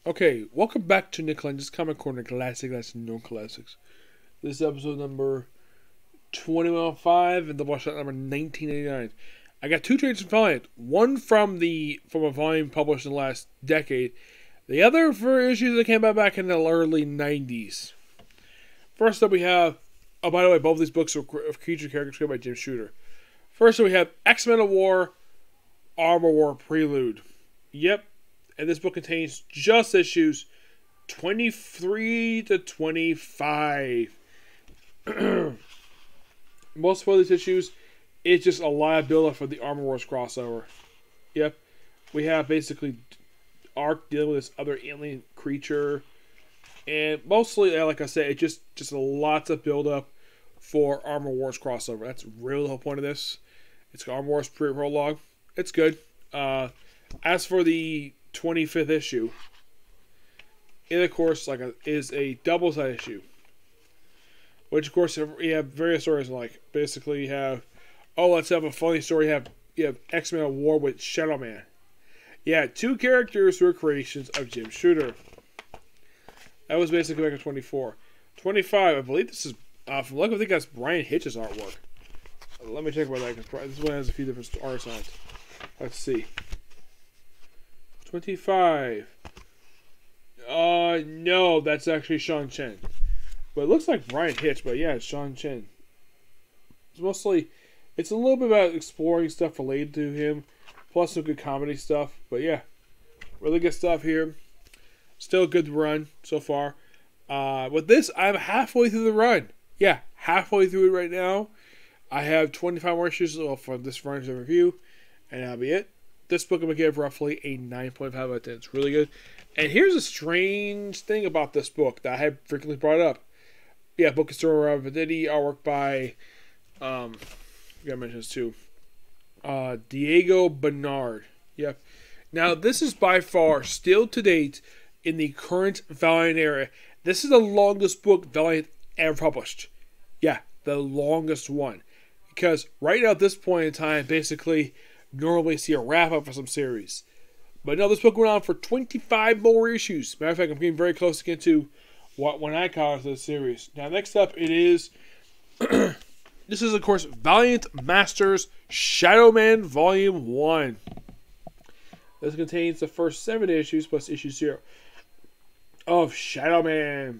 Okay, welcome back to Nick Lenz's Comic Corner Classic. That's no classics. This is episode number 2105 and Doubleshot number 1989. I got two trades from Valiant. One from a volume published in the last decade. The other for issues that came out back in the early 90s. First up we have, oh by the way, both of these books are creature characters created by Jim Shooter. First up we have Manowar, Amor Prelude. Yep. And this book contains just issues 23 to 25. Most of these issues, it's just a lot of build-up for the Armor Wars crossover. Yep. We have basically Arc dealing with this other alien creature. And mostly, like I said, it's just lots of build-up for Armor Wars crossover. That's really the whole point of this. It's Armor Wars pre-prologue. It's good. As for the 25th issue, it of course is a double-sided issue, which of course you have various stories like. Basically, you have, let's have a funny story. You have Manowar with Shadowman. Yeah, two characters who are creations of Jim Shooter. That was basically back in 24. 25, I believe this is from look. I think that's Brian Hitch's artwork. Let me check about that because this one has a few different art signs. Let's see. 25. No, that's actually Sean Chen. But it looks like Brian Hitch, but yeah, it's Sean Chen. It's a little bit about exploring stuff related to him, plus some good comedy stuff. But yeah, really good stuff here. Still a good run so far. With this, I'm halfway through the run. Yeah, halfway through it right now. I have 25 more issues for this run's review, and that'll be it. This book I'm going to give roughly a 9.5 out of 10. It's really good. And here's a strange thing about this book that I have frequently brought up. Yeah, book is story of Vanity, artwork by, I gotta mention this too, Diego Bernard. Yep. Now, this is by far, still to date, in the current Valiant era, this is the longest book Valiant ever published. Yeah, the longest one. Because right now at this point in time, basically, normally see a wrap-up for some series. But no, this book went on for 25 more issues. Matter of fact, I'm getting very close to get to when I call it this series. Now, next up, it is... this is, of course, Valiant Masters Shadowman Volume 1. This contains the first 7 issues plus issue 0 of Shadowman.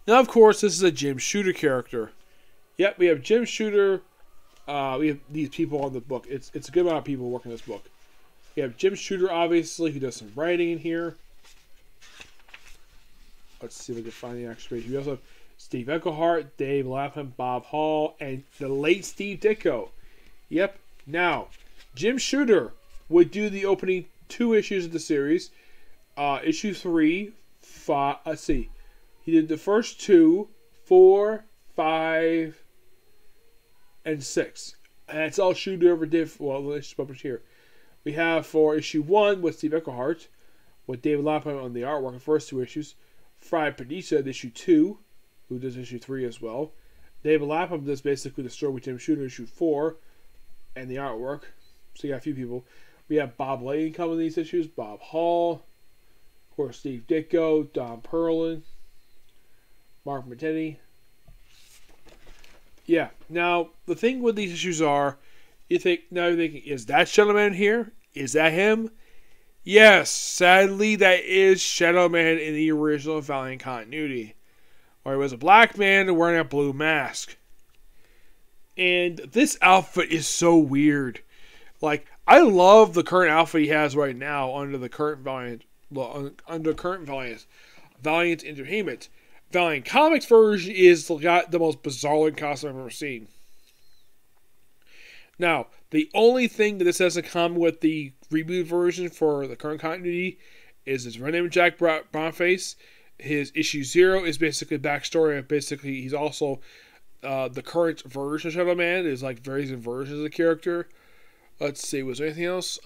Now, of course, this is a Jim Shooter character. Yep, we have Jim Shooter... we have these people on the book. It's a good amount of people working this book. We have Jim Shooter, obviously, who does some writing in here. Let's see if we can find the actual page. We also have Steve Eckelhart, Dave Lapham, Bob Hall, and the late Steve Ditko. Yep. Now, Jim Shooter would do the opening 2 issues of the series. Issue 3, 5. Let's see. He did the first 2, 4, 5. And 6. And that's all Shooter ever did. Well, the issues published here. We have for issue 1 with Steve Eckelhart, with David Lapham on the artwork, the first 2 issues. Fried Padilla at issue 2, who does issue 3 as well. David Lapham does basically the story with Jim Shooter issue 4, and the artwork. So you got a few people. We have Bob Layton coming in these issues, Bob Hall, of course Steve Ditko, Don Perlin, Mark Matteni. Yeah. Now, the thing with these issues are, you're thinking, is that Shadowman here? Is that him? Yes, sadly, that is Shadowman in the original Valiant continuity. Or he was a black man wearing a blue mask. And this outfit is so weird. Like, I love the current outfit he has right now under the current Valiant, Valiant Entertainment. Valiant Comics version is got the most bizarre costume I've ever seen. Now, the only thing that this has in common with the reboot version for the current continuity is his real name is Jack Brownface. His issue 0 is basically backstory of basically he's also the current version of Shadow Man. There's like various versions of the character. Let's see, was there anything else?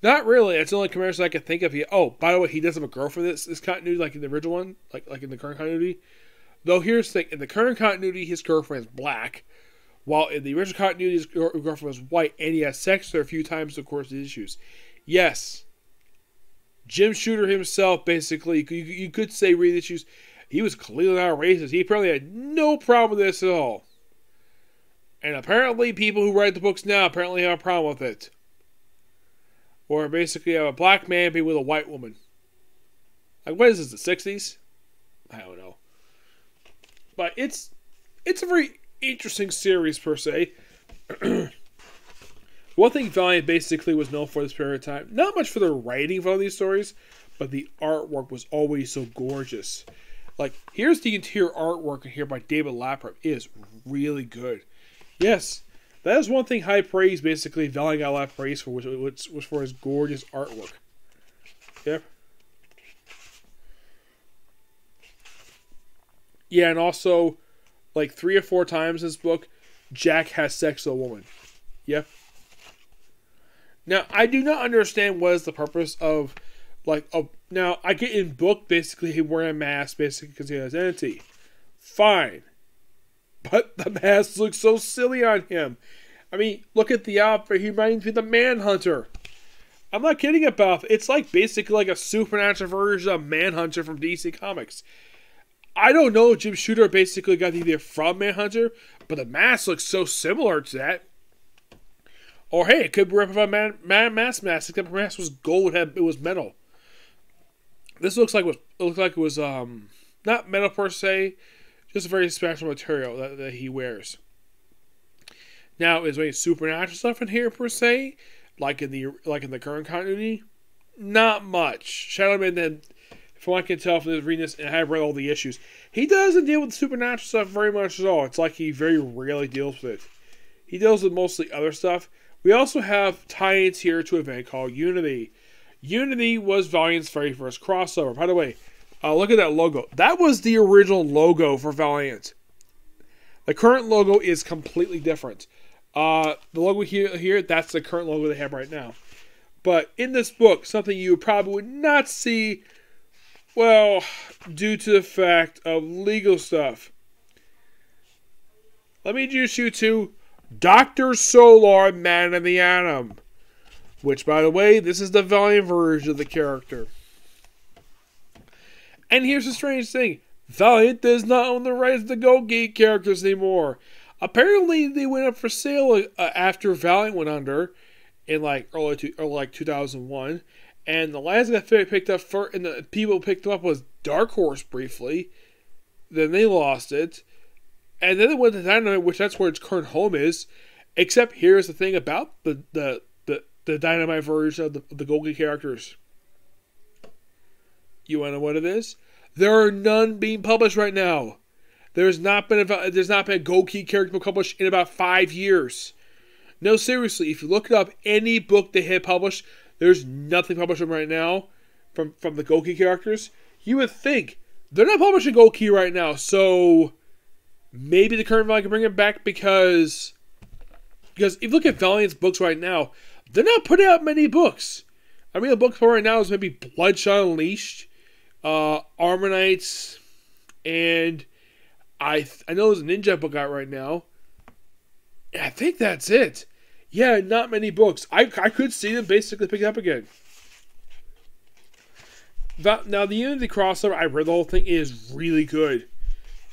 Not really. That's the only comparison I can think of. Oh, by the way, he does have a girlfriend this continuity, like in the original one, like in the current continuity. Though here's the thing: in the current continuity, his girlfriend is black, While in the original continuity, his girlfriend was white, and he had sex with her a few times in the course of the issues. Yes. Jim Shooter himself, basically, you could say read the issues, he was clearly not racist. He apparently had no problem with this at all. And apparently, people who write the books now apparently have a problem with it. Or basically have a black man being with a white woman. Like, what is this, the 60s? I don't know. But it's a very interesting series, per se. One thing Valiant basically was known for this period of time, not much for the writing of all these stories, but the artwork was always so gorgeous. Like, here's the interior artwork here by David Laprap. It is really good. Yes, that is one thing high praise, basically, Valiant got a lot of praise for, which was for his gorgeous artwork. Yep. Yeah, and also, like 3 or 4 times in this book, Jack has sex with a woman. Yep. Now, I do not understand what is the purpose of, now, I get in book, basically, he wearing a mask, basically, because he has identity. Fine. But the mask looks so silly on him. I mean, look at the outfit. He reminds me of the Manhunter. I'm not kidding about it. It's like basically like a supernatural version of Manhunter from DC Comics. I don't know if Jim Shooter basically got the idea from Manhunter, but the mask looks so similar to that. Or hey, it could be a mask, except the mask was gold, it was metal. This looks like it was not metal per se, just a very special material that he wears. Now, is there any supernatural stuff in here per se, like in the current continuity? Not much. Shadowman, then, from what I can tell from reading this, and I have read all the issues, he doesn't deal with supernatural stuff very much at all. It's like he very rarely deals with it. He deals with mostly other stuff. We also have tie-ins here to an event called Unity. Unity was Valiant's very first crossover. By the way, look at that logo. That was the original logo for Valiant. The current logo is completely different. The logo here, that's the current logo they have right now. But in this book, something you probably would not see, well, due to the fact of legal stuff. Let me introduce you to Dr. Solar, Man of the Atom. Which, by the way, this is the Valiant version of the character. And here's the strange thing. Valiant does not own the rights to the Gold Gate characters anymore. Apparently, they went up for sale after Valiant went under in early 2001. And the last that picked up and the people picked them up was Dark Horse briefly. Then they lost it. And then it went to Dynamite, which that's where its current home is. Except here's the thing about the Dynamite version of the Golgi characters. You want to know what it is? There are none being published right now. There's not been a Golgi character published in about 5 years. No, seriously, if you look up any book they had published, there's nothing published right now from the Golgi characters. You would think they're not publishing Golgi right now, so maybe the current Valiant can bring it back because if you look at Valiant's books right now, they're not putting out many books. I mean, the book for right now is maybe Bloodshot Unleashed, Armor Knights, and I know there's a Ninja book out right now. And I think that's it. Yeah, not many books. I could see them basically pick it up again. Now, the Unity crossover, I read the whole thing, is really good.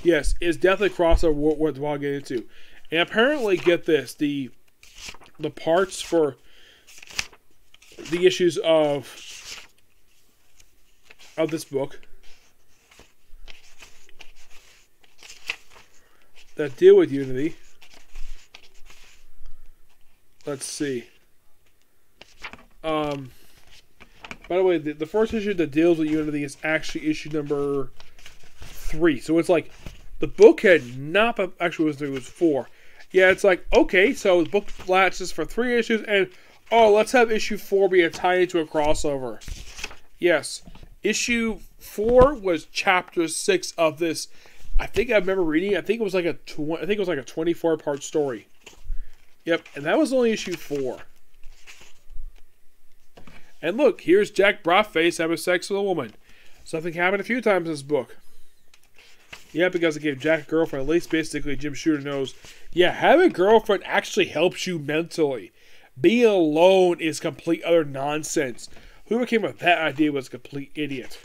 Yes, it's definitely a crossover worth getting into. And apparently, get this, the parts for the issues of this book that deal with Unity. Let's see. By the way, the first issue that deals with Unity is actually issue number 3. So it's like the book had not actually it was 4. Yeah, it's like, okay, so the book lasts for 3 issues, and let's have issue 4 be a tie into a crossover. Yes, issue 4 was chapter 6 of this. I think I remember reading. I think it was like a 24-part story. Yep, and that was only issue 4. And look, here's Jack Broadface having sex with a woman. Something happened a few times in this book. Yeah, because it gave Jack a girlfriend. At least basically Jim Shooter knows, yeah, having a girlfriend actually helps you mentally. Being alone is complete utter nonsense. Whoever came up with that idea was a complete idiot.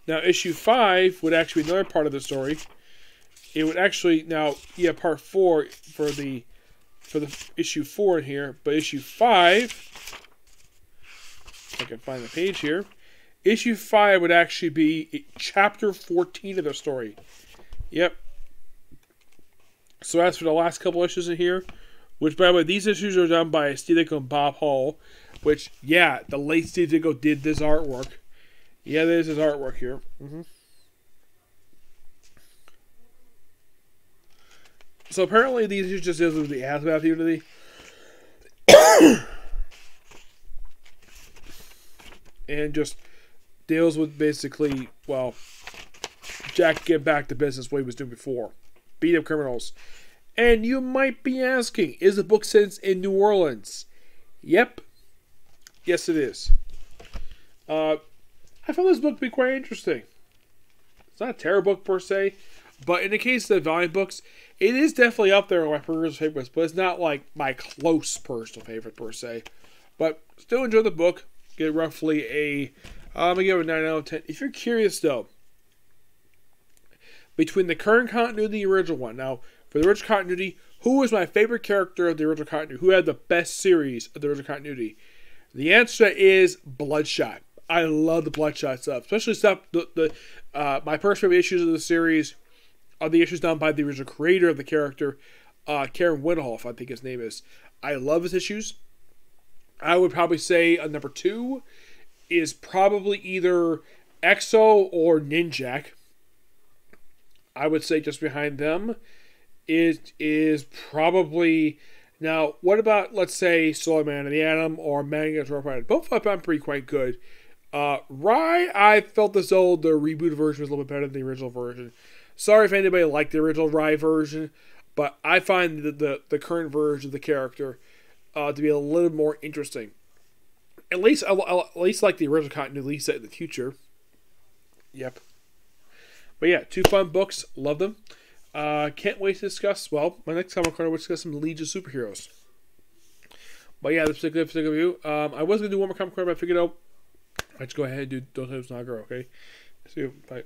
Now, issue 5 would actually be another part of the story. It would actually, now, yeah, part 4 for the issue 4 in here, but issue 5, if I can find the page here, issue 5 would actually be chapter 14 of the story. Yep. So as for the last couple issues in here, which, by the way, these issues are done by Steve Ditko and Bob Hall, which, yeah, the late Steve Ditko did this artwork. Yeah, there's his artwork here. So apparently these issues just deals with the Asbath Unity. And just deals with basically, well, Jack getting back to business what he was doing before. Beat up criminals. And you might be asking, is the book set in New Orleans? Yep. Yes, it is. I found this book to be quite interesting. It's not a terrible book per se, but in the case of the Valiant books, it is definitely up there on my personal favorites, but it's not like my close personal favorite per se. But still enjoy the book. Get roughly a, I'm going to give it a 9 out of 10. If you're curious though, between the current continuity and the original one, now for the original continuity, who was my favorite character of the original continuity? Who had the best series of the original continuity? The answer is Bloodshot. I love the Bloodshot stuff, especially stuff. My first favorite issues of the series are the issues done by the original creator of the character, Karen Winhoff, I think his name is. I love his issues. I would probably say number 2 is probably either Exo or Ninjak. I would say just behind them is probably. Now, what about, let's say, Solar Man and the Atom or Manga Rough Rider? Both of them I'm pretty quite good. Rai, I felt as though the rebooted version was a little bit better than the original version. Sorry if anybody liked the original Rai version, but I find the current version of the character to be a little more interesting. At least like the original continuity, at least set in the future. Yep. But yeah, 2 fun books. Love them. Can't wait to discuss, well, my next comic corner, we'll discuss some Legion of Superheroes. But yeah, this particular review. I was going to do one more comic corner, but I figured out, let's go ahead and do Don't Say It's Not a Girl, okay? See you. Bye.